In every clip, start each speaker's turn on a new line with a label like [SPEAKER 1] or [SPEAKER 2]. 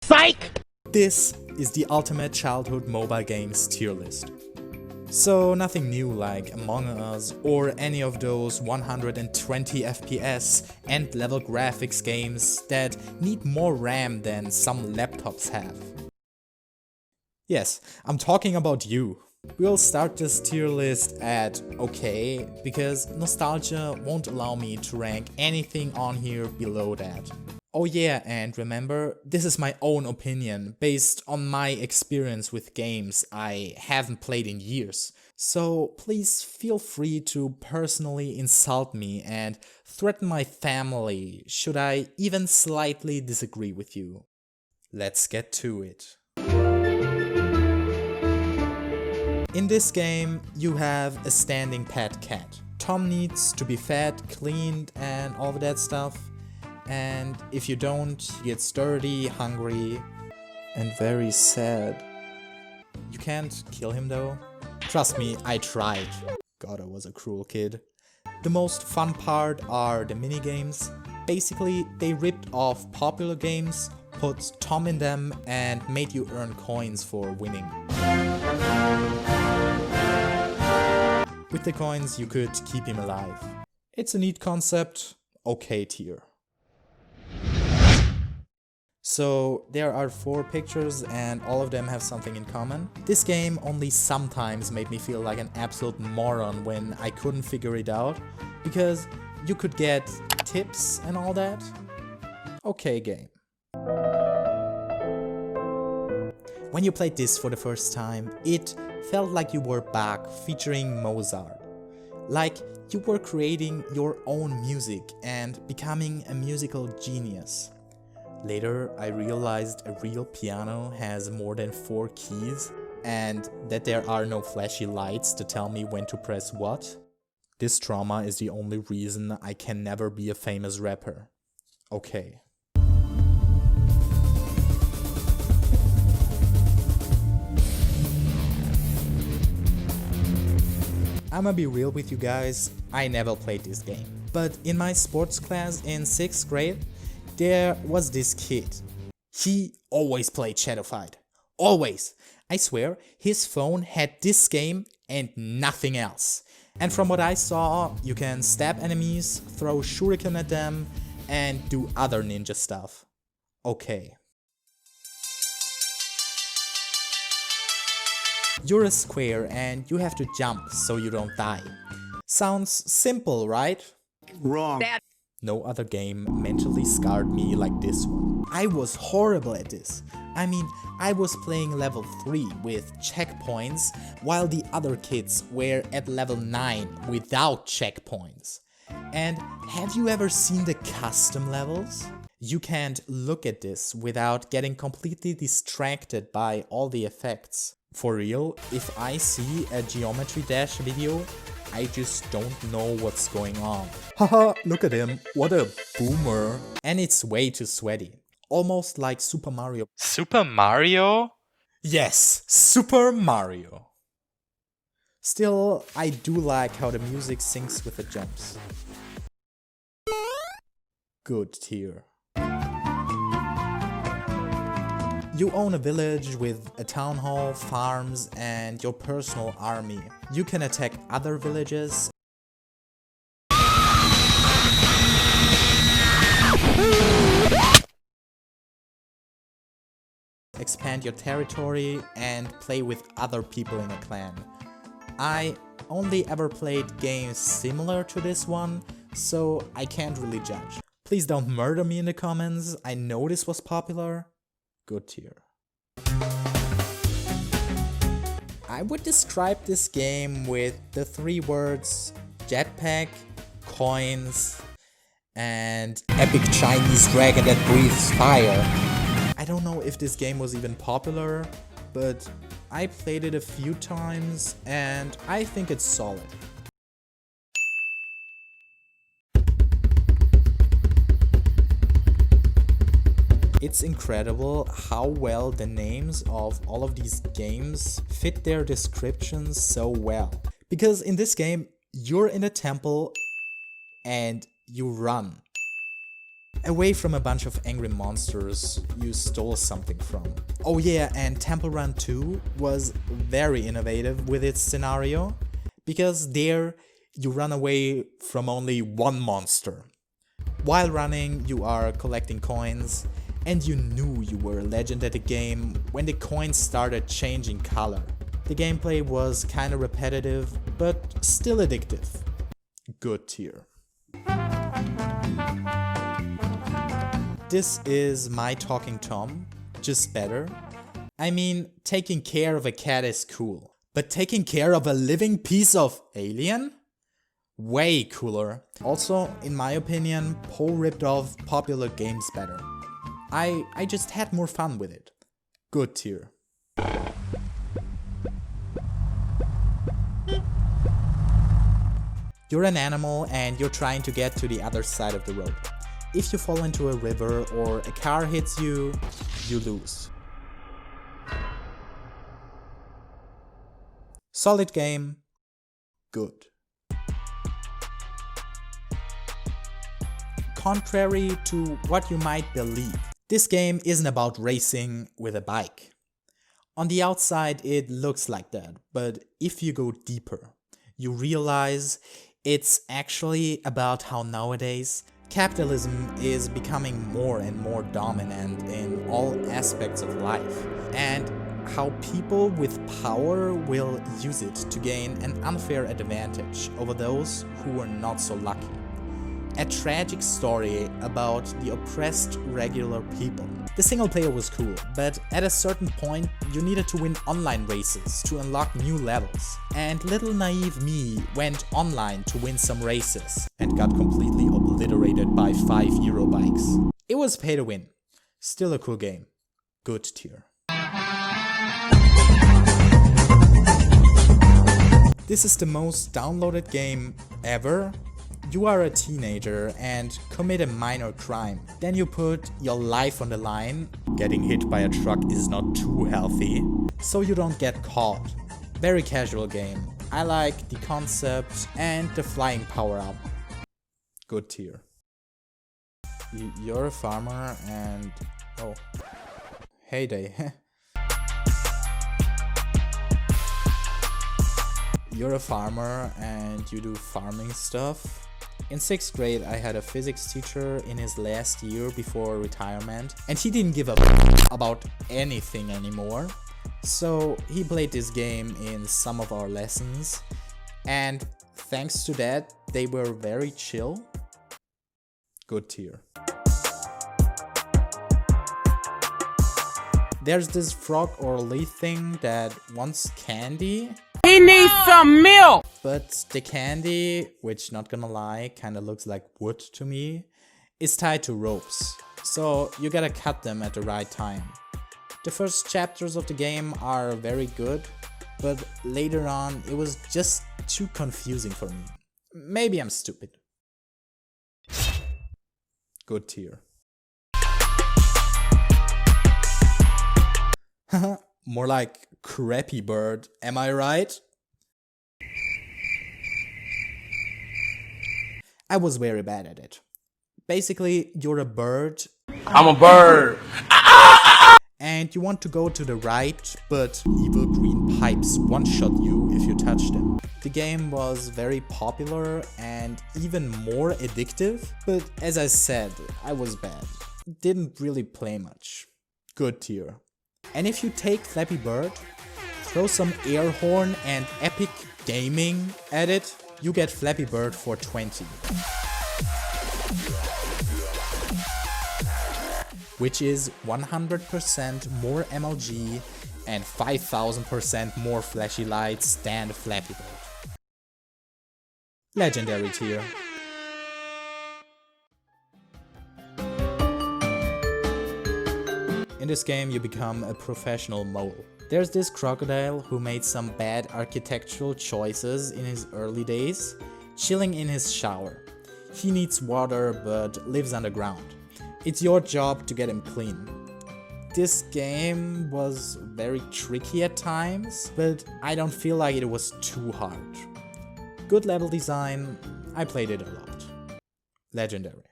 [SPEAKER 1] Psych!
[SPEAKER 2] This is the ultimate childhood mobile games tier list. So nothing new like Among Us or any of those 120 FPS end level graphics games that need more RAM than some laptops have. Yes, I'm talking about you. We'll start this tier list at okay, because nostalgia won't allow me to rank anything on here below that. Oh yeah, and remember, this is my own opinion based on my experience with games I haven't played in years. So please feel free to personally insult me and threaten my family should I even slightly disagree with you. Let's get to it. In this game, you have a standing pet cat. Tom needs to be fed, cleaned and all of that stuff. And if you don't, he gets dirty, hungry, and very sad. You can't kill him though. Trust me, I tried. God, I was a cruel kid. The most fun part are the minigames. Basically, they ripped off popular games, put Tom in them, and made you earn coins for winning. With the coins, you could keep him alive. It's a neat concept, okay tier. So there are 4 pictures and all of them have something in common. This game only sometimes made me feel like an absolute moron when I couldn't figure it out, because you could get tips and all that. Okay game. When you played this for the first time, it felt like you were back featuring Mozart. Like you were creating your own music and becoming a musical genius. Later, I realized a real piano has more than 4 keys and that there are no flashy lights to tell me when to press what. This trauma is the only reason I can never be a famous rapper. Okay. I'ma be real with you guys, I never played this game. But in my sports class in 6th grade, there was this kid. He always played Shadowfight. Always. I swear, his phone had this game and nothing else. And from what I saw, you can stab enemies, throw shuriken at them, and do other ninja stuff. Okay. You're a square and you have to jump so you don't die. Sounds simple, right?
[SPEAKER 1] Wrong.
[SPEAKER 2] No other game mentally scarred me like this one. I was horrible at this. I mean, I was playing level 3 with checkpoints while the other kids were at level 9 without checkpoints. And have you ever seen the custom levels? You can't look at this without getting completely distracted by all the effects. For real, if I see a Geometry Dash video, I just don't know what's going on. Haha, look at him, what a boomer. And it's way too sweaty. Almost like Super Mario.
[SPEAKER 3] Super Mario?
[SPEAKER 2] Yes, Super Mario. Still, I do like how the music syncs with the jumps. Good tier. You own a village with a town hall, farms, and your personal army. You can attack other villages, expand your territory, and play with other people in a clan. I only ever played games similar to this one, so I can't really judge. Please don't murder me in the comments, I know this was popular. Good tier. I would describe this game with the 3 words Jetpack, coins, and epic Chinese dragon that breathes fire. I don't know if this game was even popular, but I played it a few times and I think it's solid. It's incredible how well the names of all of these games fit their descriptions so well. Because in this game, you're in a temple and you run. Away from a bunch of angry monsters you stole something from. Oh yeah, and Temple Run 2 was very innovative with its scenario, because there you run away from only one monster. While running, you are collecting coins, and you knew you were a legend at the game when the coins started changing color. The gameplay was kinda repetitive, but still addictive. Good tier. This is My Talking Tom, just better. I mean, taking care of a cat is cool, but taking care of a living piece of alien? Way cooler. Also, in my opinion, Poe ripped off popular games better. I just had more fun with it. Good tier. You're an animal and you're trying to get to the other side of the road. If you fall into a river or a car hits you, you lose. Solid game. Good. Contrary to what you might believe, this game isn't about racing with a bike. On the outside it looks like that, but if you go deeper, you realize it's actually about how nowadays capitalism is becoming more and more dominant in all aspects of life, and how people with power will use it to gain an unfair advantage over those who are not so lucky. A tragic story about the oppressed regular people. The single player was cool, but at a certain point you needed to win online races to unlock new levels. And little naive me went online to win some races and got completely obliterated by 5 euro bikes. It was pay to win. Still a cool game. Good tier. This is the most downloaded game ever. You are a teenager and commit a minor crime. Then you put your life on the line. Getting hit by a truck is not too healthy, so you don't get caught. Very casual game. I like the concept and the flying power up. Good tier. You're a farmer and... oh. Heyday. You're a farmer and you do farming stuff. In 6th grade I had a physics teacher in his last year before retirement, and he didn't give a about anything anymore. So he played this game in some of our lessons, and thanks to that they were very chill. Good tier. There's this frog or leaf thing that wants candy.
[SPEAKER 1] He needs some milk!
[SPEAKER 2] But the candy, which not gonna lie, kinda looks like wood to me, is tied to ropes. So you gotta cut them at the right time. The first chapters of the game are very good, but later on it was just too confusing for me. Maybe I'm stupid. Good tier. More like Flappy Bird, am I right? I was very bad at it. Basically, you're a bird.
[SPEAKER 1] I'm a bird!
[SPEAKER 2] And you want to go to the right, but evil green pipes one-shot you if you touch them. The game was very popular and even more addictive, but as I said, I was bad. Didn't really play much. Good tier. And if you take Flappy Bird, throw some air horn and epic gaming at it, you get Flappy Bird for 20. Which is 100% more MLG and 5000% more flashy lights than Flappy Bird. Legendary tier. In this game you become a professional mole. There's this crocodile who made some bad architectural choices in his early days, chilling in his shower. He needs water but lives underground. It's your job to get him clean. This game was very tricky at times, but I don't feel like it was too hard. Good level design, I played it a lot. Legendary.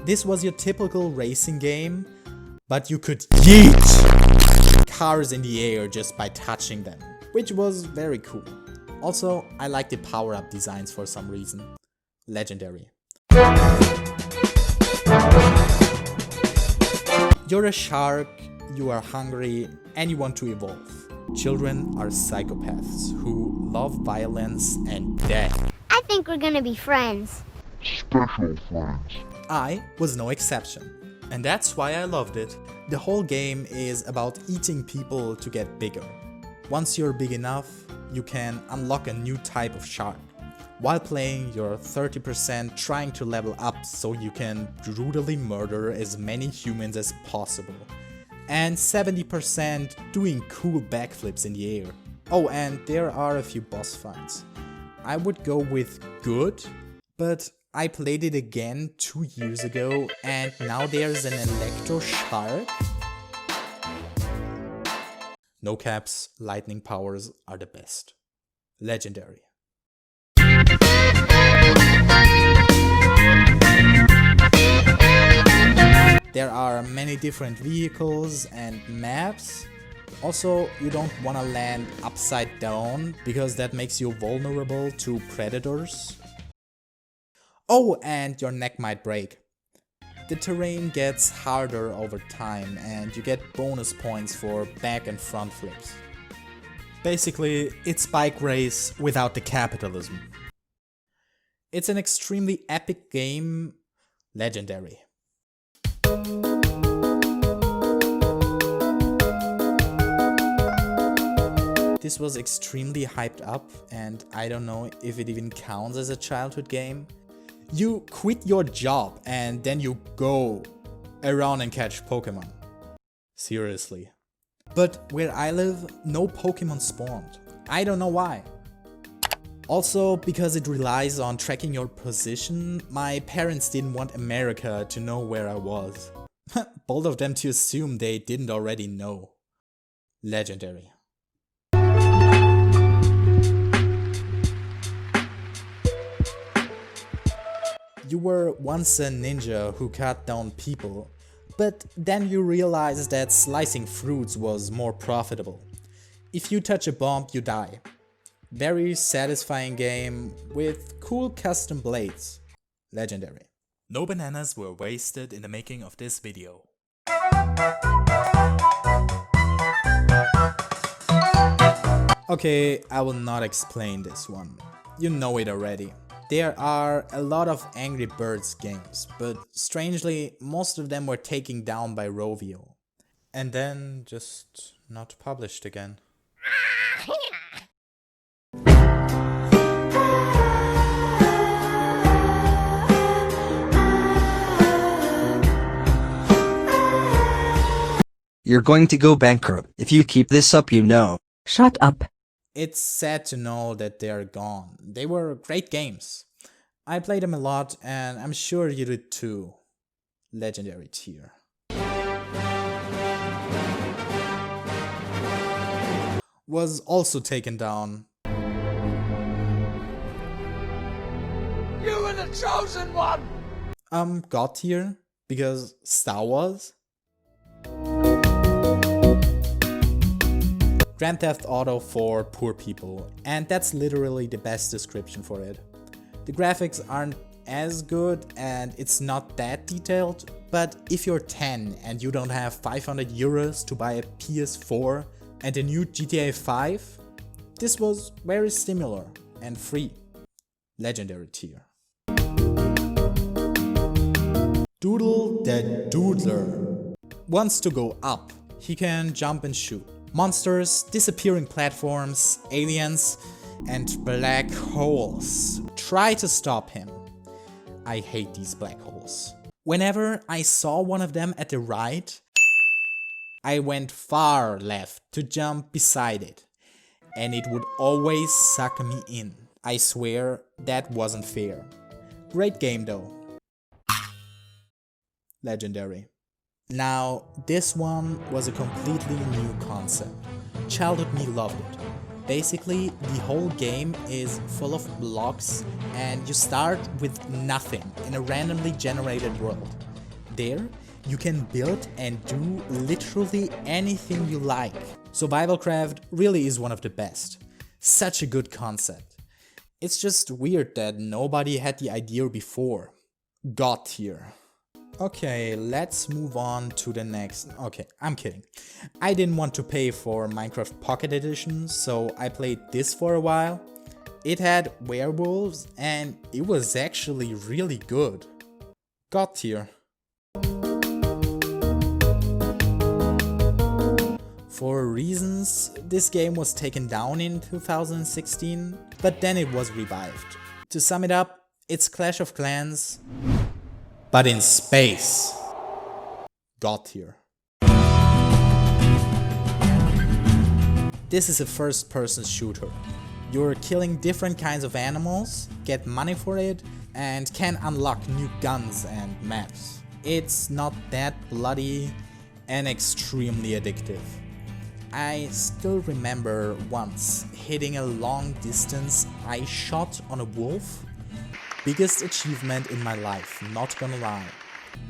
[SPEAKER 2] This was your typical racing game, but you could yeet cars in the air just by touching them, which was very cool. Also, I like the power-up designs for some reason. Legendary. You're a shark, you are hungry, and you want to evolve. Children are psychopaths who love violence and death.
[SPEAKER 4] I think we're gonna be friends.
[SPEAKER 5] Special friends.
[SPEAKER 2] I was no exception. And that's why I loved it. The whole game is about eating people to get bigger. Once you're big enough, you can unlock a new type of shark. While playing, you're 30% trying to level up so you can brutally murder as many humans as possible. And 70% doing cool backflips in the air. Oh, and there are a few boss fights. I would go with good, but I played it again 2 years ago and now there's an electro shark. No caps, lightning powers are the best. Legendary. There are many different vehicles and maps. Also, you don't want to land upside down because that makes you vulnerable to predators. Oh, and your neck might break. The terrain gets harder over time and you get bonus points for back and front flips. Basically, it's bike race without the capitalism. It's an extremely epic game. Legendary. This was extremely hyped up and I don't know if it even counts as a childhood game. You quit your job and then you go around and catch Pokemon. Seriously. But where I live, no Pokemon spawned. I don't know why. Also, because it relies on tracking your position, my parents didn't want America to know where I was. Bold of them to assume they didn't already know. Legendary. You were once a ninja who cut down people, but then you realized that slicing fruits was more profitable. If you touch a bomb, you die. Very satisfying game with cool custom blades. Legendary. No bananas were wasted in the making of this video. Okay, I will not explain this one. You know it already. There are a lot of Angry Birds games, but strangely, most of them were taken down by Rovio. And then just not published again.
[SPEAKER 6] You're going to go bankrupt if you keep this up, you know.
[SPEAKER 7] Shut up.
[SPEAKER 2] It's sad to know that they are gone. They were great games. I played them a lot and I'm sure you did too. Legendary tier. Was also taken down.
[SPEAKER 1] You were the chosen one!
[SPEAKER 2] God tier, because Star Wars. Grand Theft Auto for poor people, and that's literally the best description for it. The graphics aren't as good and it's not that detailed, but if you're 10 and you don't have 500 euros to buy a PS4 and a new GTA 5, this was very similar and free. Legendary tier. Doodle the Doodler wants to go up. He can jump and shoot. Monsters, disappearing platforms, aliens, and black holes. Try to stop him. I hate these black holes. Whenever I saw one of them at the right, I went far left to jump beside it, and it would always suck me in. I swear that wasn't fair. Great game though. Legendary. Now, this one was a completely new concept. Childhood me loved it. Basically, the whole game is full of blocks and you start with nothing in a randomly generated world. There, you can build and do literally anything you like. Survivalcraft really is one of the best. Such a good concept. It's just weird that nobody had the idea before. God tier. Okay, let's move on to the next. Okay, I'm kidding. I didn't want to pay for Minecraft Pocket Edition, so I played this for a while. It had werewolves and it was actually really good. God tier. For reasons, this game was taken down in 2016, but then it was revived. To sum it up, it's Clash of Clans, but in space. God tier. This is a first-person shooter. You're killing different kinds of animals, get money for it, and can unlock new guns and maps. It's not that bloody and extremely addictive. I still remember once hitting a long distance eye shot on a wolf. Biggest achievement in my life, not gonna lie.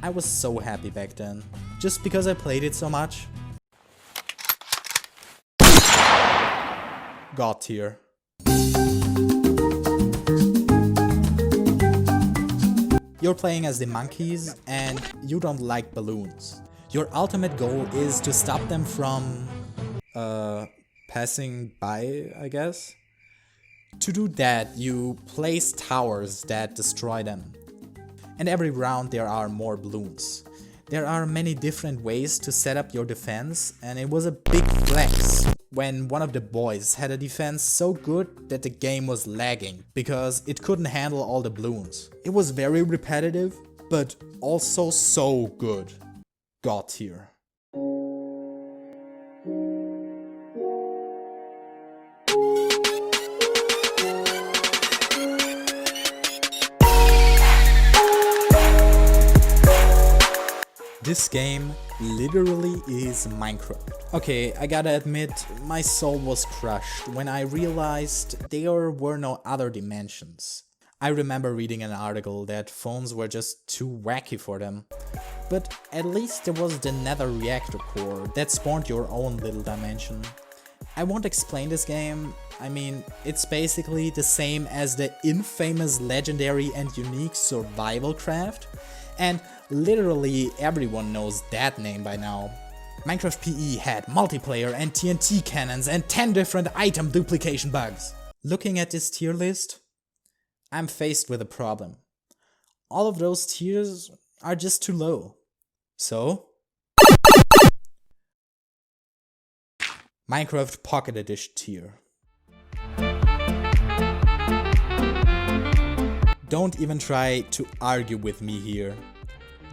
[SPEAKER 2] I was so happy back then, just because I played it so much. God tier. You're playing as the monkeys and you don't like balloons. Your ultimate goal is to stop them from passing by, I guess. To do that, you place towers that destroy them. And every round there are more balloons. There are many different ways to set up your defense, and it was a big flex when one of the boys had a defense so good that the game was lagging because it couldn't handle all the balloons. It was very repetitive, but also so good. God tier. This game literally is Minecraft. Okay, I gotta admit, my soul was crushed when I realized there were no other dimensions. I remember reading an article that phones were just too wacky for them. But at least there was the nether reactor core that spawned your own little dimension. I won't explain this game. I mean, it's basically the same as the infamous, legendary and unique Survivalcraft. And literally everyone knows that name by now. Minecraft PE had multiplayer and TNT cannons and 10 different item duplication bugs. Looking at this tier list, I'm faced with a problem. All of those tiers are just too low. So, Minecraft Pocket Edition tier. Don't even try to argue with me here.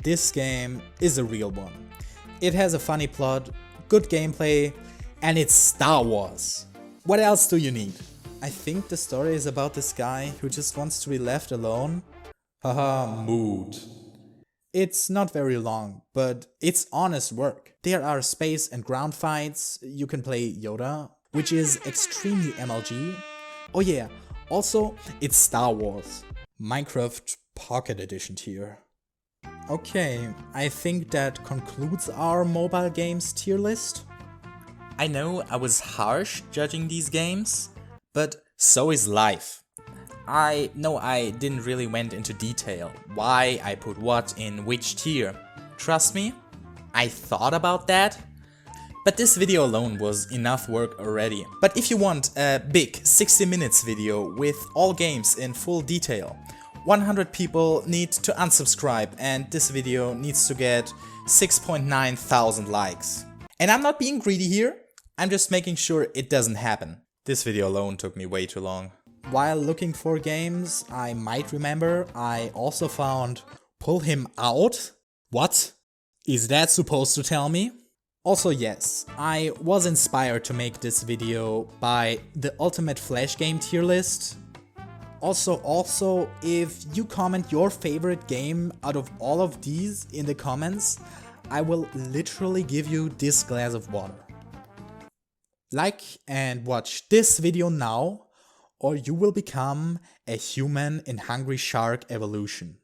[SPEAKER 2] This game is a real one. It has a funny plot, good gameplay, and it's Star Wars. What else do you need? I think the story is about this guy who just wants to be left alone. Haha, mood. It's not very long, but it's honest work. There are space and ground fights, you can play Yoda, which is extremely MLG. Oh yeah, also it's Star Wars. Minecraft Pocket Edition tier. Okay, I think that concludes our mobile games tier list. I know I was harsh judging these games, but so is life. I know I didn't really went into detail why I put what in which tier. Trust me, I thought about that. But this video alone was enough work already. But if you want a big 60 minutes video with all games in full detail, 100 people need to unsubscribe and this video needs to get 6.9 thousand likes. And I'm not being greedy here, I'm just making sure it doesn't happen. This video alone took me way too long. While looking for games I might remember, I also found Pull Him Out? What? Is that supposed to tell me? Also yes, I was inspired to make this video by the Ultimate Flash Game tier list. Also, if you comment your favorite game out of all of these in the comments, I will literally give you this glass of water. Like and watch this video now, or you will become a human in Hungry Shark Evolution.